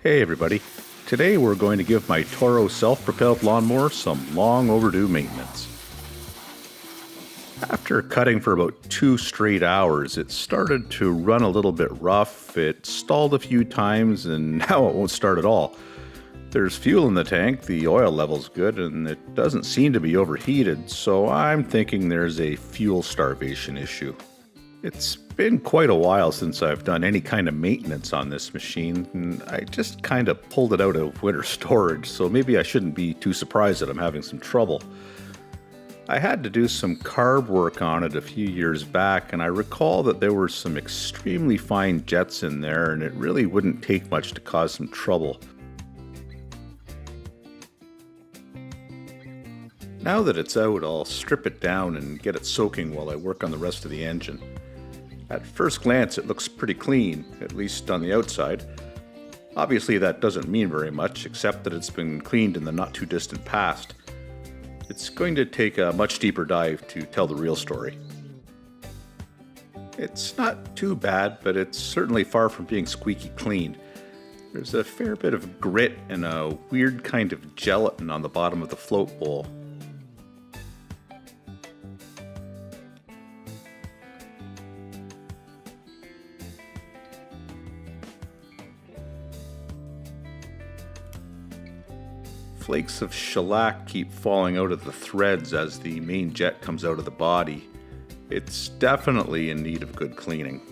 Hey everybody, today we're going to give my Toro self-propelled lawnmower some long overdue maintenance. After cutting for about 2 straight hours, it started to run a little bit rough, it stalled a few times, and now it won't start at all. There's fuel in the tank, the oil level's good, and it doesn't seem to be overheated, so I'm thinking there's a fuel starvation issue. It's been quite a while since I've done any kind of maintenance on this machine, and I just kind of pulled it out of winter storage, so maybe I shouldn't be too surprised that I'm having some trouble. I had to do some carb work on it a few years back, and I recall that there were some extremely fine jets in there, and it really wouldn't take much to cause some trouble. Now that it's out, I'll strip it down and get it soaking while I work on the rest of the engine. At first glance, it looks pretty clean, at least on the outside. Obviously, that doesn't mean very much, except that it's been cleaned in the not-too-distant past. It's going to take a much deeper dive to tell the real story. It's not too bad, but it's certainly far from being squeaky clean. There's a fair bit of grit and a weird kind of gelatin on the bottom of the float bowl. Flakes of shellac keep falling out of the threads as the main jet comes out of the body. It's definitely in need of good cleaning.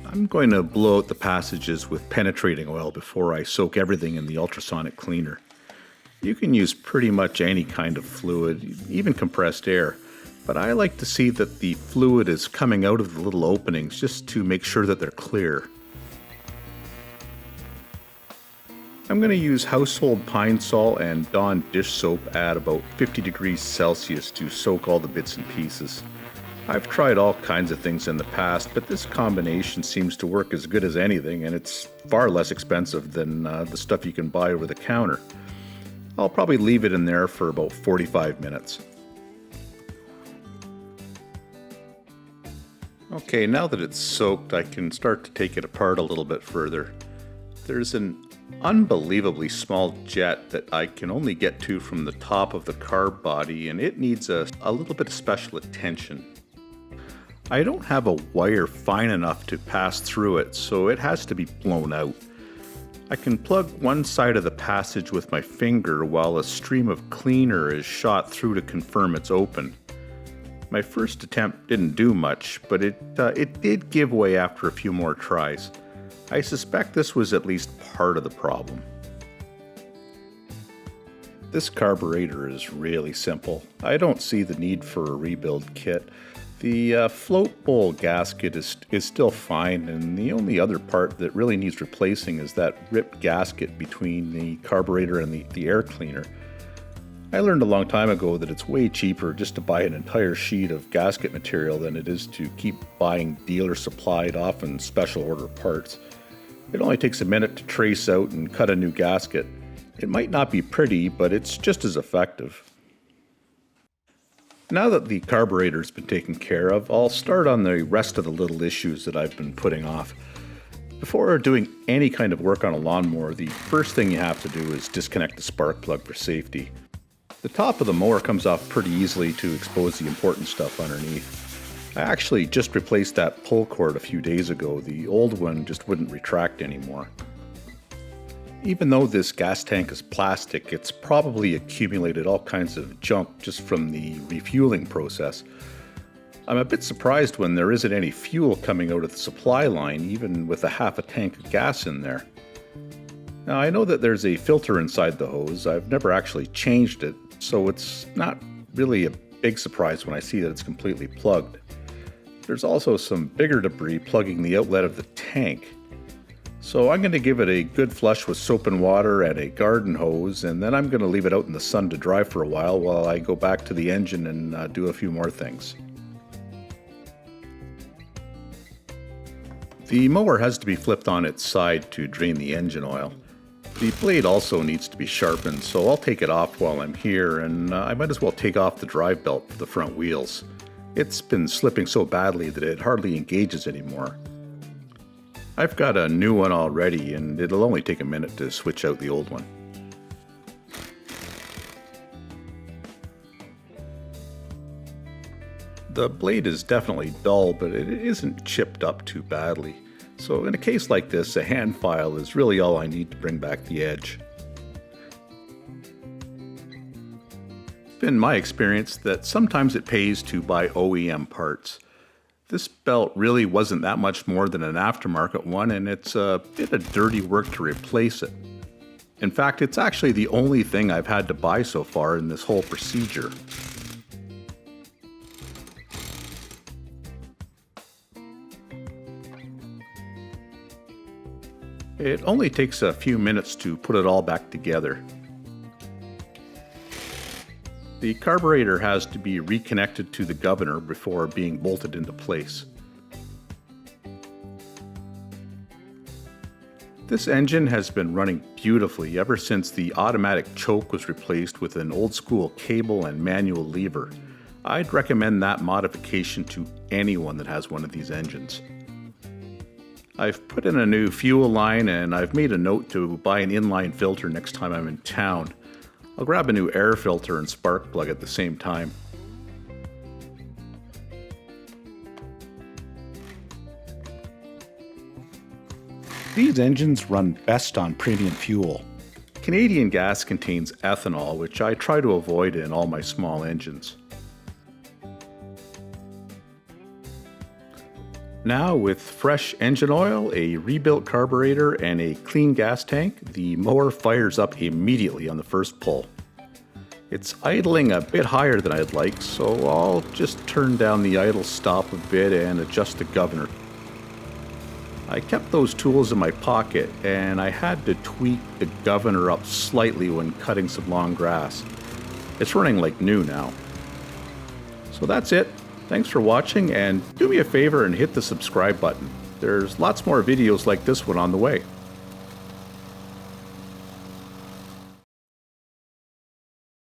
I'm going to blow out the passages with penetrating oil before I soak everything in the ultrasonic cleaner. You can use pretty much any kind of fluid, even compressed air, but I like to see that the fluid is coming out of the little openings just to make sure that they're clear. I'm going to use household pine salt and Dawn dish soap at about 50 degrees Celsius to soak all the bits and pieces. I've tried all kinds of things in the past, but this combination seems to work as good as anything, and it's far less expensive than the stuff you can buy over the counter. I'll probably leave it in there for about 45 minutes. Okay, now that it's soaked, I can start to take it apart a little bit further. There's an unbelievably small jet that I can only get to from the top of the carb body, and it needs a little bit of special attention. I don't have a wire fine enough to pass through it, so it has to be blown out. I can plug one side of the passage with my finger while a stream of cleaner is shot through to confirm it's open. My first attempt didn't do much, but it did give way after a few more tries. I suspect this was at least part of the problem. This carburetor is really simple. I don't see the need for a rebuild kit. The float bowl gasket is still fine, and the only other part that really needs replacing is that ripped gasket between the carburetor and the air cleaner. I learned a long time ago that it's way cheaper just to buy an entire sheet of gasket material than it is to keep buying dealer supplied, often special order parts. It only takes a minute to trace out and cut a new gasket. It might not be pretty, but it's just as effective. Now that the carburetor's been taken care of, I'll start on the rest of the little issues that I've been putting off. Before doing any kind of work on a lawnmower, the first thing you have to do is disconnect the spark plug for safety. The top of the mower comes off pretty easily to expose the important stuff underneath. I actually just replaced that pull cord a few days ago. The old one just wouldn't retract anymore. Even though this gas tank is plastic, it's probably accumulated all kinds of junk just from the refueling process. I'm a bit surprised when there isn't any fuel coming out of the supply line, even with a half a tank of gas in there. Now, I know that there's a filter inside the hose. I've never actually changed it, so it's not really a big surprise when I see that it's completely plugged. There's also some bigger debris plugging the outlet of the tank. So I'm going to give it a good flush with soap and water and a garden hose, and then I'm going to leave it out in the sun to dry for a while I go back to the engine and do a few more things. The mower has to be flipped on its side to drain the engine oil. The blade also needs to be sharpened, so I'll take it off while I'm here, and I might as well take off the drive belt for the front wheels. It's been slipping so badly that it hardly engages anymore. I've got a new one already, and it'll only take a minute to switch out the old one. The blade is definitely dull, but it isn't chipped up too badly. So in a case like this, a hand file is really all I need to bring back the edge. It's been my experience that sometimes it pays to buy OEM parts. This belt really wasn't that much more than an aftermarket one, and it's a bit of dirty work to replace it. In fact, it's actually the only thing I've had to buy so far in this whole procedure. It only takes a few minutes to put it all back together. The carburetor has to be reconnected to the governor before being bolted into place. This engine has been running beautifully ever since the automatic choke was replaced with an old school cable and manual lever. I'd recommend that modification to anyone that has one of these engines. I've put in a new fuel line, and I've made a note to buy an inline filter next time I'm in town. I'll grab a new air filter and spark plug at the same time. These engines run best on premium fuel. Canadian gas contains ethanol, which I try to avoid in all my small engines. Now, with fresh engine oil, a rebuilt carburetor, and a clean gas tank, the mower fires up immediately on the first pull. It's idling a bit higher than I'd like, so I'll just turn down the idle stop a bit and adjust the governor. I kept those tools in my pocket, and I had to tweak the governor up slightly when cutting some long grass. It's running like new now. So that's it. Thanks for watching, and do me a favor and hit the subscribe button. There's lots more videos like this one on the way.